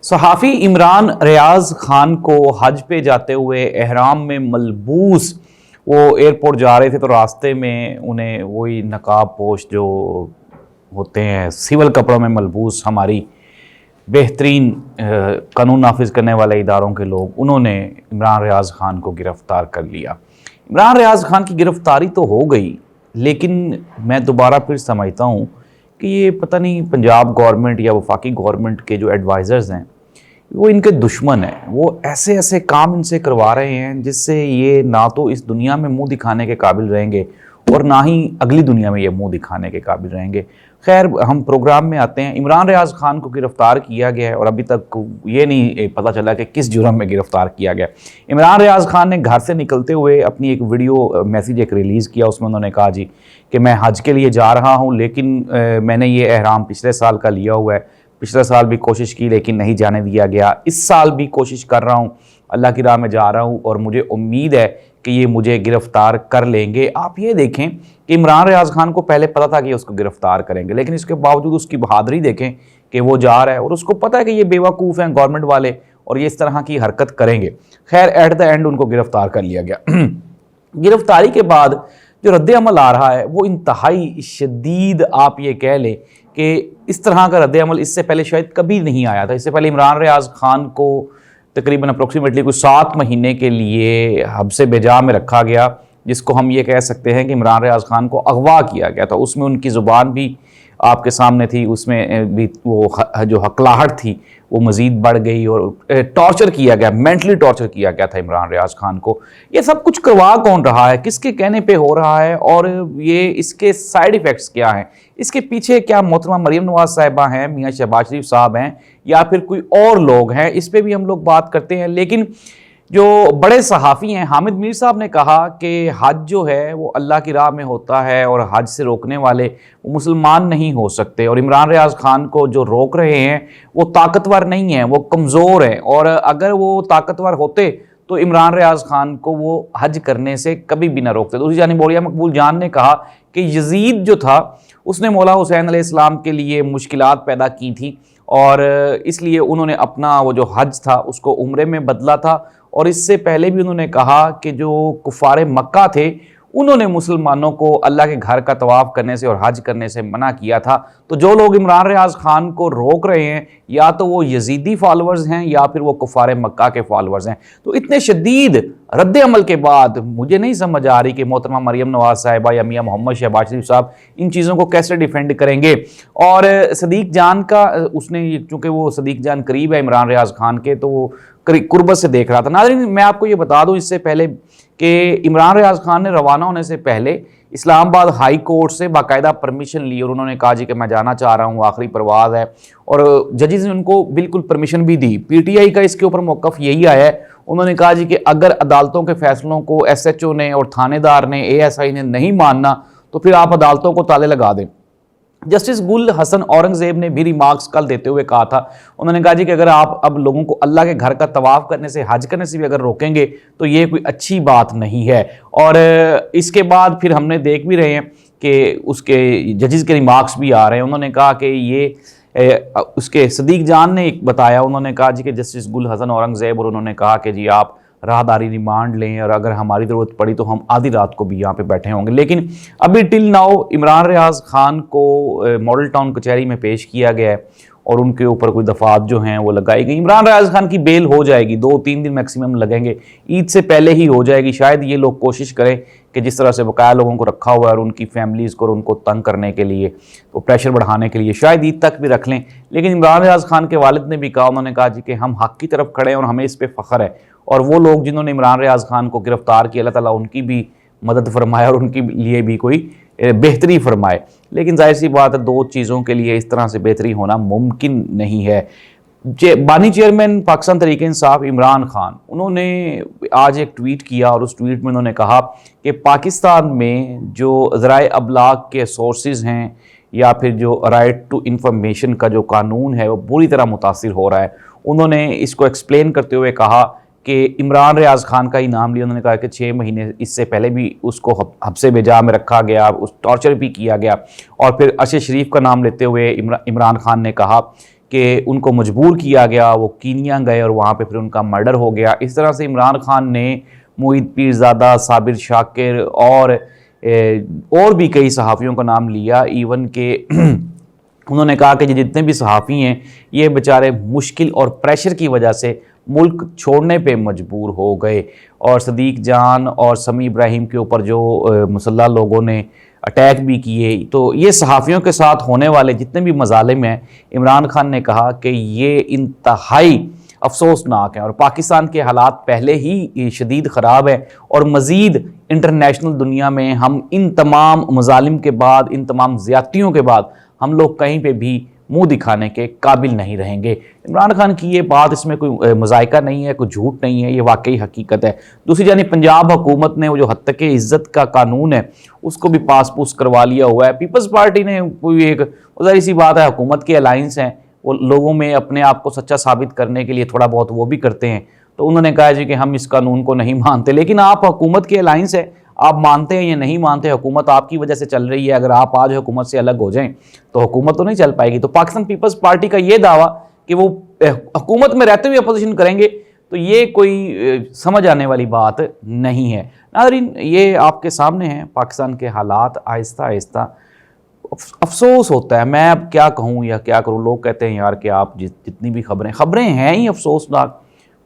صحافی عمران ریاض خان کو حج پہ جاتے ہوئے احرام میں ملبوس وہ ایئرپورٹ جا رہے تھے تو راستے میں انہیں وہی نقاب پوش جو ہوتے ہیں سول کپڑوں میں ملبوس ہماری بہترین قانون نافذ کرنے والے اداروں کے لوگ انہوں نے عمران ریاض خان کو گرفتار کر لیا۔ عمران ریاض خان کی گرفتاری تو ہو گئی، لیکن میں دوبارہ پھر سمجھتا ہوں کہ یہ پتہ نہیں پنجاب گورنمنٹ یا وفاقی گورنمنٹ کے جو ایڈوائزرز ہیں وہ ان کے دشمن ہیں، وہ ایسے ایسے کام ان سے کروا رہے ہیں جس سے یہ نہ تو اس دنیا میں منہ دکھانے کے قابل رہیں گے اور نہ ہی اگلی دنیا میں یہ منہ دکھانے کے قابل رہیں گے۔ خیر، ہم پروگرام میں آتے ہیں۔ عمران ریاض خان کو گرفتار کیا گیا ہے اور ابھی تک یہ نہیں پتہ چلا کہ کس جرم میں گرفتار کیا گیا۔ عمران ریاض خان نے گھر سے نکلتے ہوئے اپنی ایک ویڈیو میسیج ایک ریلیز کیا، اس میں انہوں نے کہا جی کہ میں حج کے لیے جا رہا ہوں، لیکن میں نے یہ احرام پچھلے سال کا لیا ہوا ہے، پچھلے سال بھی کوشش کی لیکن نہیں جانے دیا گیا، اس سال بھی کوشش کر رہا ہوں، اللہ کی راہ میں جا رہا ہوں اور مجھے امید ہے کہ یہ مجھے گرفتار کر لیں گے۔ آپ یہ دیکھیں کہ عمران ریاض خان کو پہلے پتہ تھا کہ اس کو گرفتار کریں گے، لیکن اس کے باوجود اس کی بہادری دیکھیں کہ وہ جا رہا ہے اور اس کو پتہ ہے کہ یہ بے وقوف ہیں گورنمنٹ والے اور یہ اس طرح کی حرکت کریں گے۔ خیر، ایٹ دا اینڈ ان کو گرفتار کر لیا گیا۔ گرفتاری کے بعد جو رد عمل آ رہا ہے وہ انتہائی شدید، آپ یہ کہہ لیں کہ اس طرح کا رد عمل اس سے پہلے شاید کبھی نہیں آیا تھا۔ اس سے پہلے عمران ریاض خان کو تقریباً اپروکسیمیٹلی کوئی 7 مہینے کے لیے حبس بجا میں رکھا گیا، جس کو ہم یہ کہہ سکتے ہیں کہ عمران ریاض خان کو اغوا کیا گیا تھا۔ اس میں ان کی زبان بھی آپ کے سامنے تھی، اس میں بھی وہ جو ہکلاہٹ تھی وہ مزید بڑھ گئی اور ٹارچر کیا گیا، مینٹلی ٹارچر کیا گیا تھا عمران ریاض خان کو۔ یہ سب کچھ کروا کون رہا ہے، کس کے کہنے پہ ہو رہا ہے اور یہ اس کے سائیڈ ایفیکٹس کیا ہیں، اس کے پیچھے کیا محترمہ مریم نواز صاحبہ ہیں، میاں شہباز شریف صاحب ہیں یا پھر کوئی اور لوگ ہیں، اس پہ بھی ہم لوگ بات کرتے ہیں۔ لیکن جو بڑے صحافی ہیں، حامد میر صاحب نے کہا کہ حج جو ہے وہ اللہ کی راہ میں ہوتا ہے اور حج سے روکنے والے وہ مسلمان نہیں ہو سکتے، اور عمران ریاض خان کو جو روک رہے ہیں وہ طاقتور نہیں ہیں، وہ کمزور ہیں، اور اگر وہ طاقتور ہوتے تو عمران ریاض خان کو وہ حج کرنے سے کبھی بھی نہ روکتے۔ دوسری جانب مولیہ مقبول جان نے کہا کہ یزید جو تھا اس نے مولا حسین علیہ السلام کے لیے مشکلات پیدا کی تھیں اور اس لیے انہوں نے اپنا وہ جو حج تھا اس کو عمرے میں بدلا تھا، اور اس سے پہلے بھی انہوں نے کہا کہ جو کفار مکہ تھے انہوں نے مسلمانوں کو اللہ کے گھر کا طواف کرنے سے اور حج کرنے سے منع کیا تھا۔ تو جو لوگ عمران ریاض خان کو روک رہے ہیں یا تو وہ یزیدی فالورز ہیں یا پھر وہ کفار مکہ کے فالورز ہیں۔ تو اتنے شدید رد عمل کے بعد مجھے نہیں سمجھ آ رہی کہ محترمہ مریم نواز صاحبہ یا میاں محمد شہباز شریف صاحب ان چیزوں کو کیسے ڈیفینڈ کریں گے۔ اور صدیق جان کا اس نے، چونکہ وہ صدیق جان قریب ہے عمران ریاض خان کے، تو وہ قربت سے دیکھ رہا تھا۔ ناظرین، میں آپ کو یہ بتا دوں اس سے پہلے کہ عمران ریاض خان نے روانہ ہونے سے پہلے اسلام آباد ہائی کورٹ سے باقاعدہ پرمیشن لی اور انہوں نے کہا جی کہ میں جانا چاہ رہا ہوں، آخری پرواز ہے، اور ججز نے ان کو بالکل پرمیشن بھی دی۔ پی ٹی آئی کا اس کے اوپر موقف یہی آیا ہے، انہوں نے کہا جی کہ اگر عدالتوں کے فیصلوں کو ایس ایچ او نے اور تھانے دار نے، اے ایس آئی نے نہیں ماننا تو پھر آپ عدالتوں کو تالے لگا دیں۔ جسٹس گل حسن اورنگزیب نے بھی ریمارکس کل دیتے ہوئے کہا تھا، انہوں نے کہا جی کہ اگر آپ اب لوگوں کو اللہ کے گھر کا طواف کرنے سے، حج کرنے سے بھی اگر روکیں گے تو یہ کوئی اچھی بات نہیں ہے۔ اور اس کے بعد پھر ہم نے دیکھ بھی رہے ہیں کہ اس کے ججز کے ریمارکس بھی آ رہے ہیں۔ انہوں نے کہا کہ یہ اس کے صدیق جان نے بتایا، انہوں نے کہا جی کہ جسٹس گل حسن اورنگزیب، اور انہوں نے کہا کہ جی آپ راہداری ریمانڈ لیں اور اگر ہماری ضرورت پڑی تو ہم آدھی رات کو بھی یہاں پہ بیٹھے ہوں گے۔ لیکن ابھی ٹل ناؤ عمران ریاض خان کو ماڈل ٹاؤن کچہری میں پیش کیا گیا ہے اور ان کے اوپر کوئی دفعات جو ہیں وہ لگائی گئی۔ عمران ریاض خان کی بیل ہو جائے گی، 2-3 دن میکسیمم لگیں گے، عید سے پہلے ہی ہو جائے گی۔ شاید یہ لوگ کوشش کریں کہ جس طرح سے بقایا لوگوں کو رکھا ہوا ہے اور ان کی فیملیز کو اور ان کو تنگ کرنے کے لیے، تو پریشر بڑھانے کے لیے شاید عید تک بھی رکھ لیں۔ لیکن عمران ریاض خان کے والد نے بھی کہا، انہوں نے کہا جی کہ ہم حق کی طرف کھڑے ہیں اور ہمیں اس پہ فخر ہے، اور وہ لوگ جنہوں نے عمران ریاض خان کو گرفتار کیا، اللہ تعالیٰ ان کی بھی مدد فرمائے اور ان کے لیے بھی کوئی بہتری فرمائے۔ لیکن ظاہر سی بات ہے 2 چیزوں کے لیے اس طرح سے بہتری ہونا ممکن نہیں ہے۔ بانی چیئرمین پاکستان تحریک انصاف عمران خان، انہوں نے آج ایک ٹویٹ کیا اور اس ٹویٹ میں انہوں نے کہا کہ پاکستان میں جو ذرائع ابلاغ کے سورسز ہیں یا پھر جو رائٹ ٹو انفارمیشن کا جو قانون ہے وہ بری طرح متاثر ہو رہا ہے۔ انہوں نے اس کو ایکسپلین کرتے ہوئے کہا کہ عمران ریاض خان کا ہی نام لیا، انہوں نے کہا کہ 6 مہینے اس سے پہلے بھی اس کو حبس بجا میں رکھا گیا، اس ٹارچر بھی کیا گیا، اور پھر ارشد شریف کا نام لیتے ہوئے عمران خان نے کہا کہ ان کو مجبور کیا گیا، وہ کینیا گئے اور وہاں پہ پھر ان کا مرڈر ہو گیا۔ اس طرح سے عمران خان نے معید پیرزادہ، صابر شاکر اور بھی کئی صحافیوں کا نام لیا، ایون کہ انہوں نے کہا کہ جتنے بھی صحافی ہیں یہ بیچارے مشکل اور پریشر کی وجہ سے ملک چھوڑنے پہ مجبور ہو گئے، اور صدیق جان اور سمیع ابراہیم کے اوپر جو مسلح لوگوں نے اٹیک بھی کیے، تو یہ صحافیوں کے ساتھ ہونے والے جتنے بھی مظالم ہیں، عمران خان نے کہا کہ یہ انتہائی افسوسناک ہیں، اور پاکستان کے حالات پہلے ہی شدید خراب ہیں، اور مزید انٹرنیشنل دنیا میں ہم ان تمام مظالم کے بعد، ان تمام زیادتیوں کے بعد ہم لوگ کہیں پہ بھی منہ دکھانے کے قابل نہیں رہیں گے۔ عمران خان کی یہ بات، اس میں کوئی مذائقہ نہیں ہے، کوئی جھوٹ نہیں ہے، یہ واقعی حقیقت ہے۔ دوسری جانب پنجاب حکومت نے وہ جو حد عزت کا قانون ہے اس کو بھی پاس پوس کروا لیا ہوا ہے۔ پیپلز پارٹی نے کوئی ایک ظاہر سی بات ہے، حکومت کے الائنس ہیں، وہ لوگوں میں اپنے آپ کو سچا ثابت کرنے کے لیے تھوڑا بہت وہ بھی کرتے ہیں، تو انہوں نے کہا جی کہ ہم اس قانون کو نہیں مانتے، لیکن آپ حکومت کے الائنس ہے، آپ مانتے ہیں یا نہیں مانتے، حکومت آپ کی وجہ سے چل رہی ہے، اگر آپ آج حکومت سے الگ ہو جائیں تو حکومت تو نہیں چل پائے گی۔ تو پاکستان پیپلز پارٹی کا یہ دعویٰ کہ وہ حکومت میں رہتے ہوئے اپوزیشن کریں گے، تو یہ کوئی سمجھ آنے والی بات نہیں ہے۔ ناظرین، یہ آپ کے سامنے ہیں پاکستان کے حالات، آہستہ آہستہ افسوس ہوتا ہے، میں اب کیا کہوں یا کیا کروں۔ لوگ کہتے ہیں یار کہ آپ جتنی بھی خبریں ہیں ہی افسوسناک،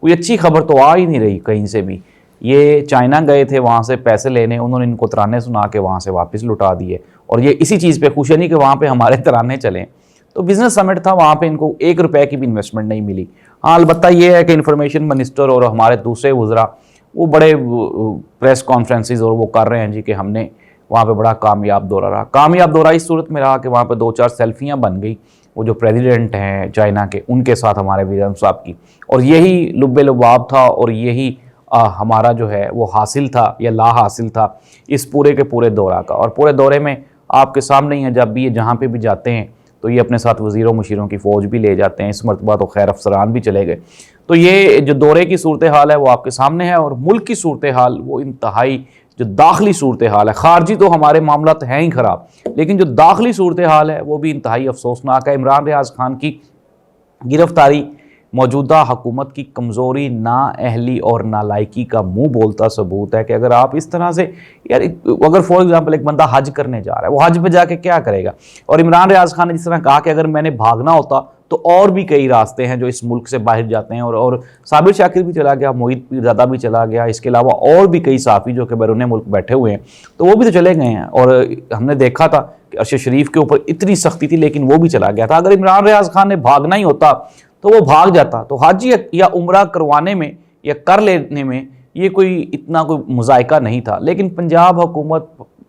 کوئی اچھی خبر تو آ ہی نہیں رہی کہیں سے بھی۔ یہ چائنا گئے تھے وہاں سے پیسے لینے، انہوں نے ان کو ترانے سنا کے وہاں سے واپس لٹا دیے، اور یہ اسی چیز پہ خوش نہیں کہ وہاں پہ ہمارے ترانے چلیں۔ تو بزنس سمٹ تھا، وہاں پہ ان کو 1 روپے کی بھی انویسٹمنٹ نہیں ملی۔ ہاں، البتہ یہ ہے کہ انفارمیشن منسٹر اور ہمارے دوسرے وزراء وہ بڑے پریس کانفرنسز اور وہ کر رہے ہیں جی کہ ہم نے وہاں پہ بڑا کامیاب دورہ رہا۔ کامیاب دورہ اس صورت میں رہا کہ وہاں پہ 2-4 سیلفیاں بن گئی وہ جو پریزیڈنٹ ہیں چائنا کے، ان کے ساتھ ہمارے وزیر اعظم صاحب کی، اور یہی لب لباب تھا، اور یہی ہمارا جو ہے وہ حاصل تھا یا لا حاصل تھا اس پورے کے پورے دورہ کا۔ اور پورے دورے میں آپ کے سامنے ہی ہیں، جب بھی یہ جہاں پہ بھی جاتے ہیں تو یہ اپنے ساتھ وزیروں مشیروں کی فوج بھی لے جاتے ہیں، اس مرتبہ تو خیر افسران بھی چلے گئے۔ تو یہ جو دورے کی صورتحال ہے وہ آپ کے سامنے ہے، اور ملک کی صورتحال وہ انتہائی جو داخلی صورتحال ہے، خارجی تو ہمارے معاملات ہیں ہی خراب، لیکن جو داخلی صورتحال ہے وہ بھی انتہائی افسوسناک ہے۔ عمران ریاض خان کی گرفتاری موجودہ حکومت کی کمزوری، نااہلی اور نالائکی کا منہ بولتا ثبوت ہے کہ اگر آپ اس طرح سے یار، اگر فار ایگزامپل ایک بندہ حج کرنے جا رہا ہے، وہ حج پہ جا کے کیا کرے گا؟ اور عمران ریاض خان نے جس طرح کہا کہ اگر میں نے بھاگنا ہوتا تو اور بھی کئی راستے ہیں جو اس ملک سے باہر جاتے ہیں، اور صابر شاکر بھی چلا گیا، معید پیرزادہ بھی چلا گیا، اس کے علاوہ اور بھی کئی صحافی جو کہ بیرون ملک بیٹھے ہوئے ہیں تو وہ بھی تو چلے گئے ہیں، اور ہم نے دیکھا تھا کہ ارشد شریف کے اوپر اتنی سختی تھی لیکن وہ بھی چلا گیا تھا۔ اگر عمران ریاض خان نے بھاگنا ہی ہوتا تو وہ بھاگ جاتا، تو حج یا عمرہ کروانے میں یا کر لینے میں یہ کوئی اتنا کوئی مذائقہ نہیں تھا، لیکن پنجاب حکومت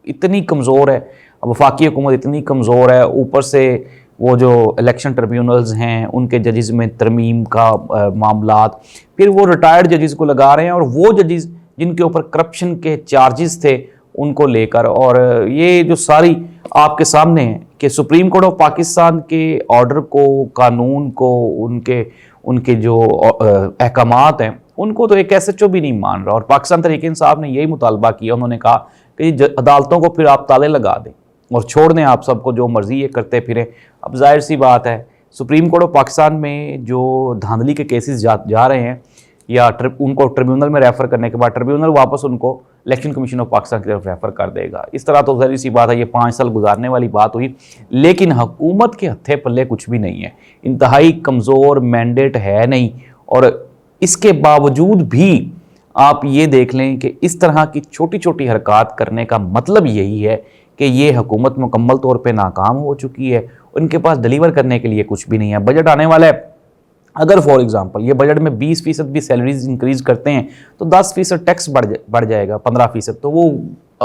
اتنی کمزور ہے، وفاقی حکومت اتنی کمزور ہے، اوپر سے وہ جو الیکشن ٹریبیونلز ہیں ان کے ججز میں ترمیم کا معاملات، پھر وہ ریٹائرڈ ججز کو لگا رہے ہیں، اور وہ ججز جن کے اوپر کرپشن کے چارجز تھے ان کو لے کر، اور یہ جو ساری آپ کے سامنے ہے کہ سپریم کورٹ آف پاکستان کے آرڈر کو، قانون کو، ان کے جو احکامات ہیں ان کو تو ایک ایس-ایچ-او بھی نہیں مان رہا، اور پاکستان تحریک انصاف نے یہی مطالبہ کیا۔ انہوں نے کہا کہ عدالتوں کو پھر آپ تالے لگا دیں اور چھوڑ دیں آپ سب کو جو مرضی یہ کرتے پھریں۔ اب ظاہر سی بات ہے سپریم کورٹ آف پاکستان میں جو دھاندلی کے کیسز جا رہے ہیں، یا ان کو ٹریبیونل میں ریفر کرنے کے بعد ٹریبیونل واپس ان کو الیکشن کمیشن آف پاکستان کی طرف ریفر کر دے گا۔ اس طرح تو ظاہر سی بات ہے یہ 5 سال گزارنے والی بات ہوئی، لیکن حکومت کے ہتھے پلے کچھ بھی نہیں ہے، انتہائی کمزور مینڈیٹ ہے نہیں، اور اس کے باوجود بھی آپ یہ دیکھ لیں کہ اس طرح کی چھوٹی چھوٹی حرکات کرنے کا مطلب یہی ہے کہ یہ حکومت مکمل طور پہ ناکام ہو چکی ہے، ان کے پاس ڈیلیور کرنے کے لیے کچھ بھی نہیں ہے۔ بجٹ آنے والا ہے، اگر فار ایگزامپل یہ بجٹ میں 20% بھی سیلریز انکریز کرتے ہیں تو 10% ٹیکس بڑھ جائے گا، 15%، تو وہ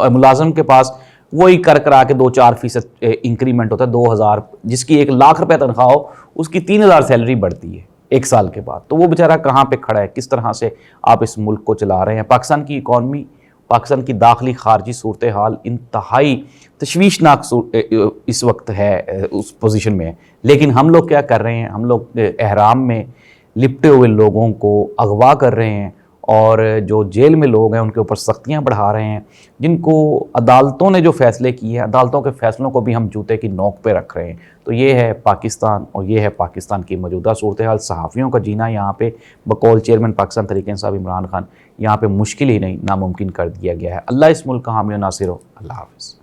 ملازم کے پاس وہی کرا کے 2-4% انکریمنٹ ہوتا ہے، 2000 جس کی 1 لاکھ روپے تنخواہ ہو اس کی 3000 سیلری بڑھتی ہے 1 سال کے بعد، تو وہ بیچارہ کہاں پہ کھڑا ہے؟ کس طرح سے آپ اس ملک کو چلا رہے ہیں؟ پاکستان کی اکانومی، پاکستان کی داخلی خارجی صورتحال انتہائی تشویشناک اس وقت ہے، اس پوزیشن میں ہے، لیکن ہم لوگ کیا کر رہے ہیں؟ ہم لوگ احرام میں لپٹے ہوئے لوگوں کو اغوا کر رہے ہیں اور جو جیل میں لوگ ہیں ان کے اوپر سختیاں بڑھا رہے ہیں، جن کو عدالتوں نے جو فیصلے کیے ہیں، عدالتوں کے فیصلوں کو بھی ہم جوتے کی نوک پہ رکھ رہے ہیں۔ تو یہ ہے پاکستان، اور یہ ہے پاکستان کی موجودہ صورتحال۔ صحافیوں کا جینا یہاں پہ بقول چیئرمین پاکستان تحریک انصاف عمران خان یہاں پہ مشکل ہی نہیں، ناممکن کر دیا گیا ہے۔ اللہ اس ملک کا حامی و ناصر ہو۔ اللہ حافظ۔